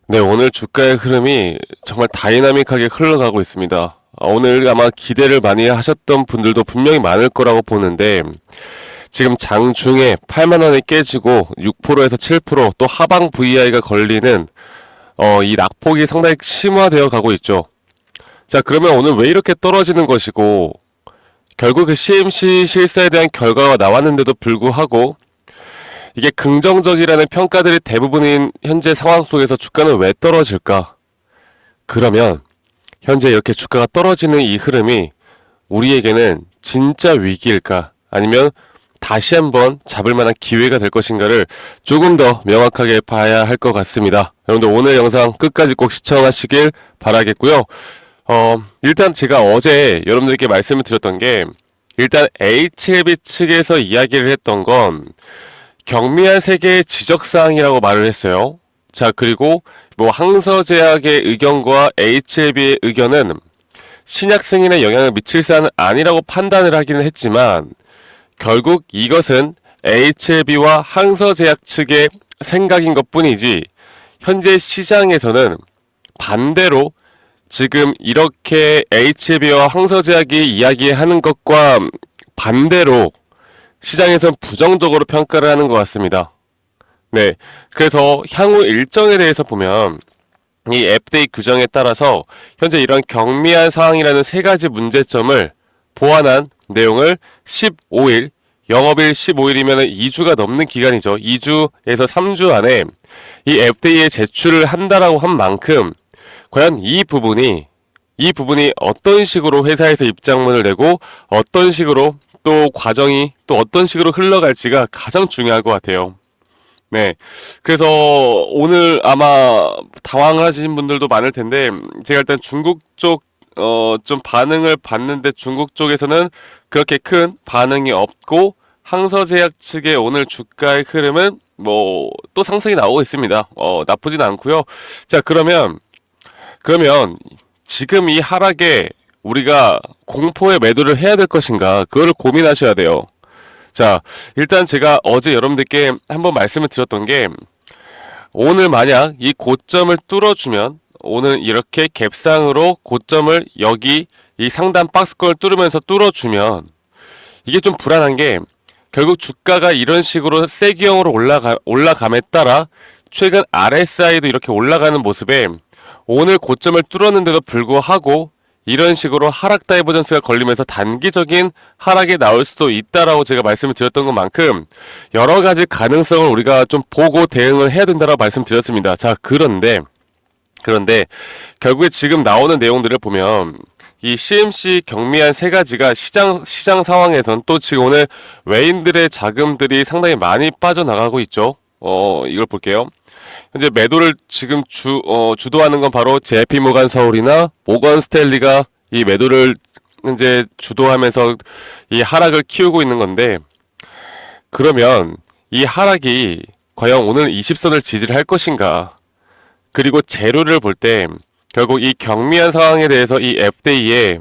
네, 오늘 주가의 흐름이 정말 다이나믹하게 흘러가고 있습니다. 오늘 아마 기대를 많이 하셨던 분들도 분명히 많을 거라고 보는데, 지금 장중에 8만 원이 깨지고 6%에서 7%또 하방 VI가 걸리는 이 낙폭이 상당히 심화되어 가고 있죠. 자, 그러면 오늘 왜 이렇게 떨어지는 것이고, 결국 그 CMC 실사에 대한 결과가 나왔는데도 불구하고 이게 긍정적이라는 평가들이 대부분인 현재 상황 속에서 주가는 왜 떨어질까? 그러면 현재 이렇게 주가가 떨어지는 이 흐름이 우리에게는 진짜 위기일까? 아니면 다시 한번 잡을 만한 기회가 될 것인가를 조금 더 명확하게 봐야 할 것 같습니다. 여러분들 오늘 영상 끝까지 꼭 시청하시길 바라겠고요. 일단 제가 어제 여러분들께 말씀을 드렸던 게, 일단 HLB 측에서 이야기를 했던 건 경미한 세계의 지적사항이라고 말을 했어요. 자, 그리고 뭐 항서제약의 의견과 HLB의 의견은 신약 승인에 영향을 미칠 사안은 아니라고 판단을 하기는 했지만, 결국 이것은 HLB와 항서제약 측의 생각인 것 뿐이지, 현재 시장에서는 반대로 지금 이렇게 HLB와 항서제약이 이야기하는 것과 반대로 시장에선 부정적으로 평가를 하는 것 같습니다. 네, 그래서 향후 일정에 대해서 보면 이 FDA 규정에 따라서 현재 이런 경미한 사항이라는 세 가지 문제점을 보완한 내용을 15일, 영업일 15일이면 2주가 넘는 기간이죠. 2주에서 3주 안에 이 FDA에 제출을 한다라고 한 만큼, 과연 이 부분이 어떤 식으로 회사에서 입장문을 내고 어떤 식으로 또 과정이 또 어떤 식으로 흘러갈지가 가장 중요할 것 같아요. 네. 그래서 오늘 아마 당황하신 분들도 많을 텐데, 제가 일단 중국 쪽, 좀 반응을 봤는데 중국 쪽에서는 그렇게 큰 반응이 없고, 항서제약 측의 오늘 주가의 흐름은 뭐 또 상승이 나오고 있습니다. 나쁘진 않고요. 자, 그러면 지금 이 하락에 우리가 공포의 매도를 해야 될 것인가, 그거를 고민하셔야 돼요. 자, 일단 제가 어제 여러분들께 한번 말씀을 드렸던 게, 오늘 만약 이 고점을 뚫어주면, 오늘 이렇게 갭상으로 고점을 여기 이 상단 박스권을 뚫으면서 뚫어주면, 이게 좀 불안한 게, 결국 주가가 이런 식으로 세기형으로 올라감에 따라 최근 RSI도 이렇게 올라가는 모습에, 오늘 고점을 뚫었는데도 불구하고 이런 식으로 하락 다이버전스가 걸리면서 단기적인 하락이 나올 수도 있다라고 제가 말씀을 드렸던 것만큼, 여러 가지 가능성을 우리가 좀 보고 대응을 해야 된다라고 말씀드렸습니다. 자, 그런데 결국에 지금 나오는 내용들을 보면 이 CMC 경미한 세 가지가 시장 상황에선, 또 지금 오늘 외인들의 자금들이 상당히 많이 빠져나가고 있죠. 이걸 볼게요. 현재 매도를 지금 주도하는 건 바로 JP 모간 서울이나 모건 스탠리가 이 매도를 이제 주도하면서 이 하락을 키우고 있는 건데, 그러면 이 하락이 과연 오늘 20선을 지지를 할 것인가? 그리고 재료를 볼 때 결국 이 경미한 상황에 대해서 이 FDA에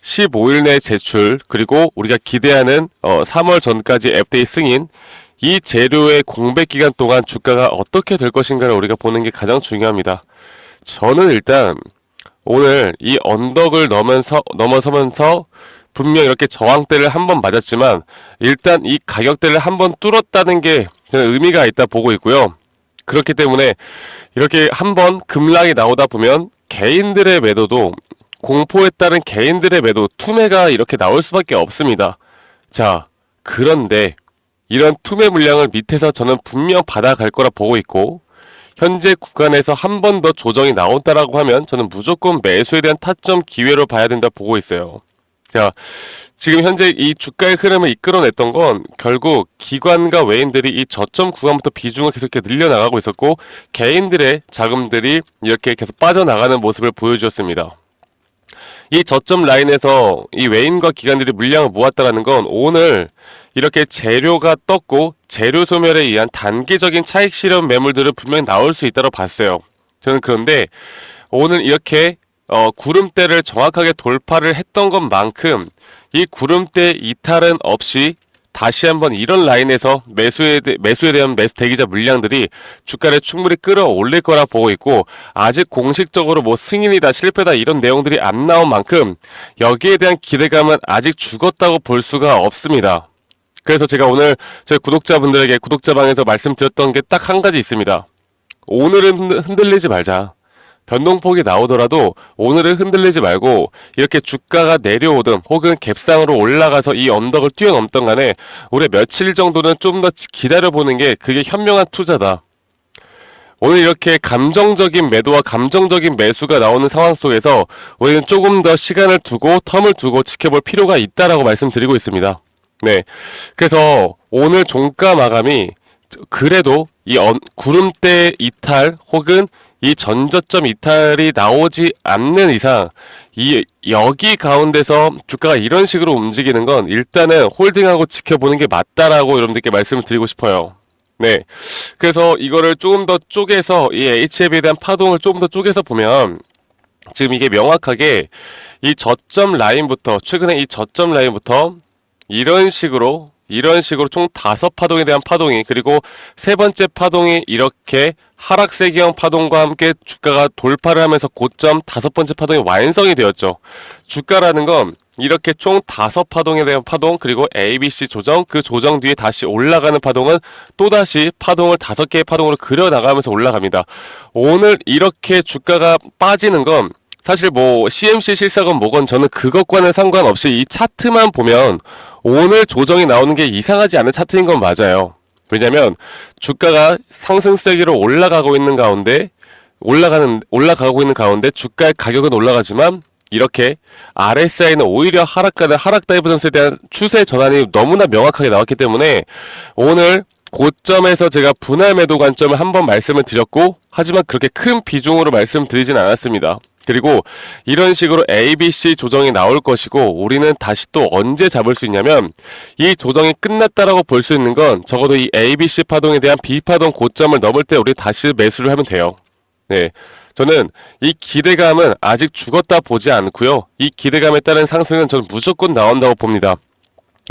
15일 내 제출, 그리고 우리가 기대하는 3월 전까지 FDA 승인, 이 재료의 공백 기간 동안 주가가 어떻게 될 것인가를 우리가 보는 게 가장 중요합니다. 저는 일단 오늘 이 언덕을 넘어서면서 분명 이렇게 저항대를 한번 맞았지만, 일단 이 가격대를 한번 뚫었다는 게 저는 의미가 있다 보고 있고요. 그렇기 때문에 이렇게 한번 급락이 나오다 보면 개인들의 매도도, 공포에 따른 개인들의 매도, 투매가 이렇게 나올 수밖에 없습니다. 자, 그런데 이런 투매 물량을 밑에서 저는 분명 받아갈 거라 보고 있고, 현재 구간에서 한 번 더 조정이 나온다라고 하면 저는 무조건 매수에 대한 타점 기회로 봐야 된다 보고 있어요. 자, 지금 현재 이 주가의 흐름을 이끌어냈던 건 결국 기관과 외인들이 이 저점 구간부터 비중을 계속 이렇게 늘려나가고 있었고, 개인들의 자금들이 이렇게 계속 빠져나가는 모습을 보여주었습니다. 이 저점 라인에서 이 외인과 기관들이 물량을 모았다라는 건 오늘 이렇게 재료가 떴고 재료 소멸에 의한 단기적인 차익 실현 매물들은 분명히 나올 수 있다고 봤어요. 저는 그런데 오늘 이렇게 구름대를 정확하게 돌파를 했던 것만큼 이 구름대 이탈은 없이 다시 한번 이런 라인에서 매수에 대한 매수 대기자 물량들이 주가를 충분히 끌어올릴 거라 보고 있고, 아직 공식적으로 뭐 승인이다 실패다 이런 내용들이 안 나온 만큼 여기에 대한 기대감은 아직 죽었다고 볼 수가 없습니다. 그래서 제가 오늘 저희 구독자분들에게 구독자방에서 말씀드렸던 게 딱 한 가지 있습니다. 오늘은 흔들리지 말자. 변동폭이 나오더라도 오늘은 흔들리지 말고 이렇게 주가가 내려오든 혹은 갭상으로 올라가서 이 언덕을 뛰어넘던 간에 우리 며칠 정도는 좀 더 기다려보는 게 그게 현명한 투자다. 오늘 이렇게 감정적인 매도와 감정적인 매수가 나오는 상황 속에서 우리는 조금 더 시간을 두고 텀을 두고 지켜볼 필요가 있다라고 말씀드리고 있습니다. 네, 그래서 오늘 종가 마감이 그래도 이 구름대 이탈 혹은 이 전저점 이탈이 나오지 않는 이상 여기 가운데서 주가가 이런 식으로 움직이는 건 일단은 홀딩하고 지켜보는 게 맞다라고 여러분들께 말씀을 드리고 싶어요. 네, 그래서 이거를 조금 더 쪼개서 이 HL에 대한 파동을 조금 더 쪼개서 보면 지금 이게 명확하게 이 저점 라인부터 최근에 이 저점 라인부터 이런 식으로 총 5파동에 대한 파동이, 그리고 세 번째 파동이 이렇게 하락세기형 파동과 함께 주가가 돌파를 하면서 고점 5번째 파동이 완성이 되었죠. 주가라는 건 이렇게 총 5파동에 대한 파동, 그리고 ABC 조정, 그 조정 뒤에 다시 올라가는 파동은 또다시 파동을 5개의 파동으로 그려나가면서 올라갑니다. 오늘 이렇게 주가가 빠지는 건 사실 뭐 CMC 실사건 뭐건 저는 그것과는 상관없이 이 차트만 보면 오늘 조정이 나오는 게 이상하지 않은 차트인 건 맞아요. 왜냐면 주가가 상승세기로 올라가고 있는 가운데 올라가고 있는 가운데 주가의 가격은 올라가지만 이렇게 RSI는 오히려 하락가는 하락 다이버전스에 대한 추세 전환이 너무나 명확하게 나왔기 때문에 오늘 고점에서 제가 분할 매도 관점을 한번 말씀을 드렸고, 하지만 그렇게 큰 비중으로 말씀드리진 않았습니다. 그리고 이런 식으로 ABC 조정이 나올 것이고, 우리는 다시 또 언제 잡을 수 있냐면 이 조정이 끝났다라고 볼 수 있는 건 적어도 이 ABC 파동에 대한 B파동 고점을 넘을 때 우리 다시 매수를 하면 돼요. 네, 저는 이 기대감은 아직 죽었다 보지 않고요, 이 기대감에 따른 상승은 저는 무조건 나온다고 봅니다.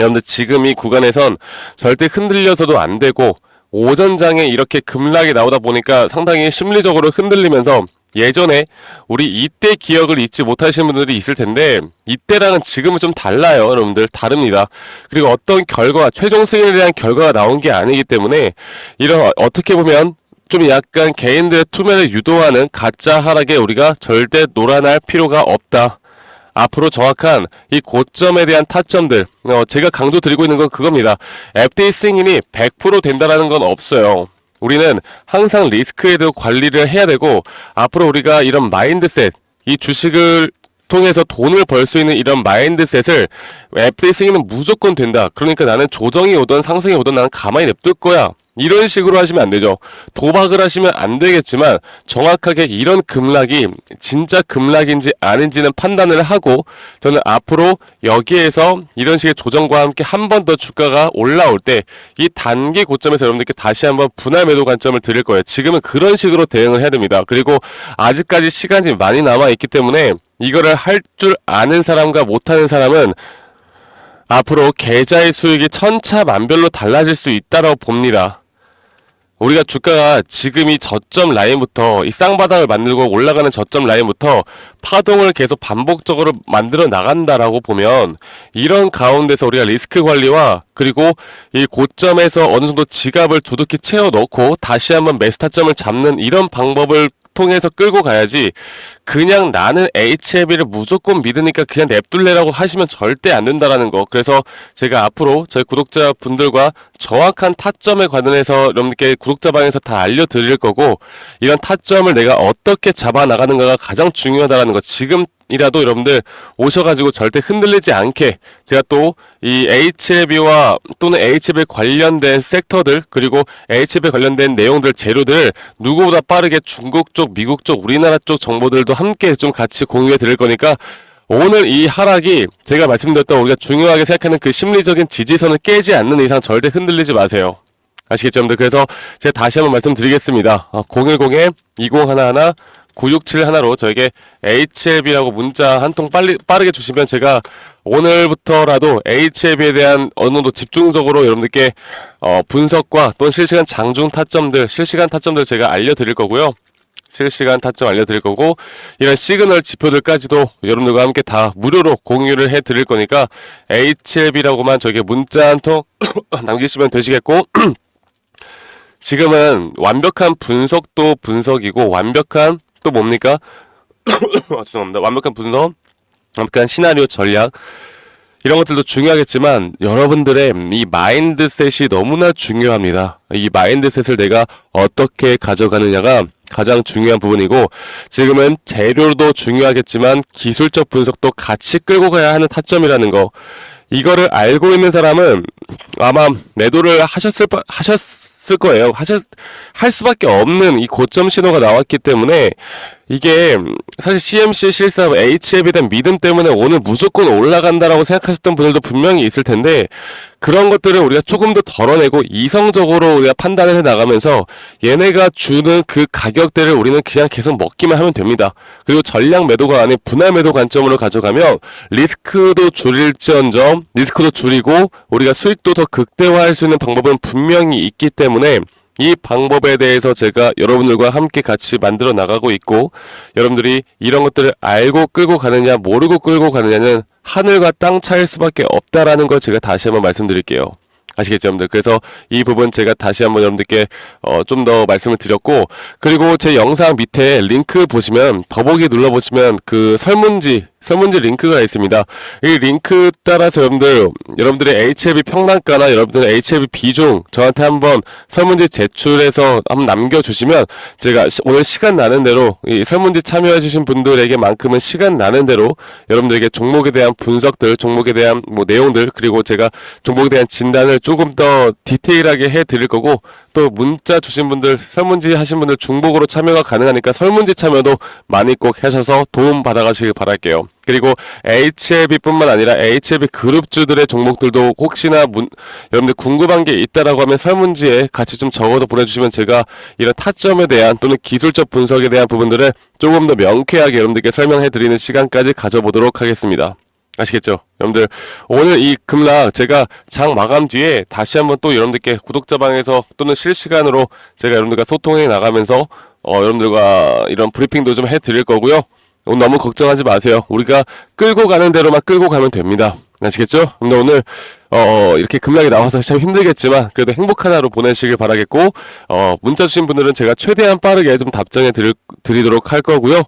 여러분들 지금 이 구간에선 절대 흔들려서도 안 되고, 오전장에 이렇게 급락이 나오다 보니까 상당히 심리적으로 흔들리면서 예전에 우리 이때 기억을 잊지 못하시는 분들이 있을 텐데, 이때랑은 지금은 좀 달라요. 여러분들 다릅니다. 그리고 어떤 결과, 최종 승인에 대한 결과가 나온 게 아니기 때문에 이런 어떻게 보면 좀 약간 개인들의 투매를 유도하는 가짜 하락에 우리가 절대 놀아날 필요가 없다. 앞으로 정확한 이 고점에 대한 타점들, 제가 강조 드리고 있는 건 그겁니다. FDA 승인이 100% 된다라는 건 없어요. 우리는 항상 리스크에 대해 관리를 해야 되고, 앞으로 우리가 이런 마인드셋, 이 주식을 통해서 돈을 벌 수 있는 이런 마인드셋을 FDA 승인은 무조건 된다. 그러니까 나는 조정이 오든 상승이 오든 나는 가만히 냅둘 거야. 이런 식으로 하시면 안 되죠. 도박을 하시면 안 되겠지만 정확하게 이런 급락이 진짜 급락인지 아닌지는 판단을 하고, 저는 앞으로 여기에서 이런 식의 조정과 함께 한 번 더 주가가 올라올 때 이 단기 고점에서 여러분들께 다시 한번 분할 매도 관점을 드릴 거예요. 지금은 그런 식으로 대응을 해야 됩니다. 그리고 아직까지 시간이 많이 남아있기 때문에 이거를 할 줄 아는 사람과 못하는 사람은 앞으로 계좌의 수익이 천차만별로 달라질 수 있다고 봅니다. 우리가 주가가 지금 이 저점 라인부터 이 쌍바닥을 만들고 올라가는 저점 라인부터 파동을 계속 반복적으로 만들어 나간다라고 보면, 이런 가운데서 우리가 리스크 관리와 그리고 이 고점에서 어느 정도 지갑을 두둑히 채워 넣고 다시 한번 매수 타점을 잡는 이런 방법을 통해서 끌고 가야지, 그냥 나는 HLB를 무조건 믿으니까 그냥 냅둘래라고 하시면 절대 안 된다라는 거. 그래서 제가 앞으로 저희 구독자분들과 정확한 타점에 관련해서 여러분들께 구독자방에서 다 알려드릴 거고, 이런 타점을 내가 어떻게 잡아나가는가가 가장 중요하다라는 거, 지금이라도 여러분들 오셔가지고 절대 흔들리지 않게 제가 또 이 HLB와 또는 HLB 관련된 섹터들, 그리고 HLB 관련된 내용들, 재료들 누구보다 빠르게 중국 쪽, 미국 쪽, 우리나라 쪽 정보들도 함께 좀 같이 공유해 드릴 거니까, 오늘 이 하락이 제가 말씀드렸던 우리가 중요하게 생각하는 그 심리적인 지지선을 깨지 않는 이상 절대 흔들리지 마세요. 아시겠죠, 여러분들? 그래서 제가 다시 한번 말씀드리겠습니다. 010-2011 967 하나로 저에게 HLB라고 문자 한 통 빠르게 주시면 제가 오늘부터라도 HLB에 대한 어느 정도 집중적으로 여러분들께 분석과 또 실시간 장중 타점들, 실시간 타점들 제가 알려드릴 거고요. 실시간 타점 알려드릴 거고, 이런 시그널 지표들까지도 여러분들과 함께 다 무료로 공유를 해드릴 거니까 HLB라고만 저에게 문자 한 통 남기시면 되시겠고, 지금은 완벽한 분석도 분석이고, 완벽한 또 뭡니까? 죄송합니다. 완벽한 분석, 완벽한 시나리오 전략, 이런 것들도 중요하겠지만 여러분들의 이 마인드셋이 너무나 중요합니다. 이 마인드셋을 내가 어떻게 가져가느냐가 가장 중요한 부분이고, 지금은 재료도 중요하겠지만 기술적 분석도 같이 끌고 가야 하는 타점이라는 거, 이거를 알고 있는 사람은 아마 매도를 하셨을 거예요. 할 수밖에 없는 이 고점 신호가 나왔기 때문에, 이게 사실 CMC 실사 HLB에 대한 믿음 때문에 오늘 무조건 올라간다라고 생각하셨던 분들도 분명히 있을 텐데, 그런 것들을 우리가 조금 더 덜어내고 이성적으로 우리가 판단을 해 나가면서 얘네가 주는 그 가격대를 우리는 그냥 계속 먹기만 하면 됩니다. 그리고 전량 매도가 아닌 분할 매도 관점으로 가져가면 리스크도 줄이고 우리가 수익도 더 극대화할 수 있는 방법은 분명히 있기 때문에, 이 방법에 대해서 제가 여러분들과 함께 같이 만들어 나가고 있고, 여러분들이 이런 것들을 알고 끌고 가느냐 모르고 끌고 가느냐는 하늘과 땅 차이일 수밖에 없다라는 걸 제가 다시 한번 말씀드릴게요. 아시겠죠, 여러분들? 그래서 이 부분 제가 다시 한번 여러분들께 좀 더 말씀을 드렸고, 그리고 제 영상 밑에 링크 보시면, 더보기 눌러보시면 그 설문지 링크가 있습니다. 이 링크 따라서 여러분들의 HLB 평단가나 여러분들의 HLB 비중 저한테 한번 설문지 제출해서 한번 남겨주시면, 제가 오늘 시간 나는 대로 이 설문지 참여해주신 분들에게만큼은 시간 나는 대로 여러분들에게 종목에 대한 분석들, 종목에 대한 뭐 내용들, 그리고 제가 종목에 대한 진단을 조금 더 디테일하게 해드릴 거고, 또 문자 주신 분들, 설문지 하신 분들 중복으로 참여가 가능하니까 설문지 참여도 많이 꼭 하셔서 도움 받아가시길 바랄게요. 그리고 HLB뿐만 아니라 HLB 그룹주들의 종목들도 혹시나 여러분들 궁금한 게 있다라고 하면 설문지에 같이 좀 적어서 보내주시면 제가 이런 타점에 대한 또는 기술적 분석에 대한 부분들을 조금 더 명쾌하게 여러분들께 설명해드리는 시간까지 가져보도록 하겠습니다. 아시겠죠? 여러분들, 오늘 이 급락 제가 장 마감 뒤에 다시 한번 또 여러분들께 구독자방에서 또는 실시간으로 제가 여러분들과 소통해 나가면서 여러분들과 이런 브리핑도 좀 해드릴 거고요. 오늘 너무 걱정하지 마세요. 우리가 끌고 가는 대로만 끌고 가면 됩니다. 아시겠죠? 근데 오늘 이렇게 급락이 나와서 참 힘들겠지만 그래도 행복한 하루 보내시길 바라겠고, 문자 주신 분들은 제가 최대한 빠르게 좀 답장해 드리도록 할 거고요.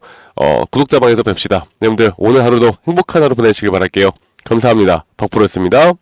구독자방에서 뵙시다. 여러분들, 오늘 하루도 행복한 하루 보내시길 바랄게요. 감사합니다. 덕프로였습니다.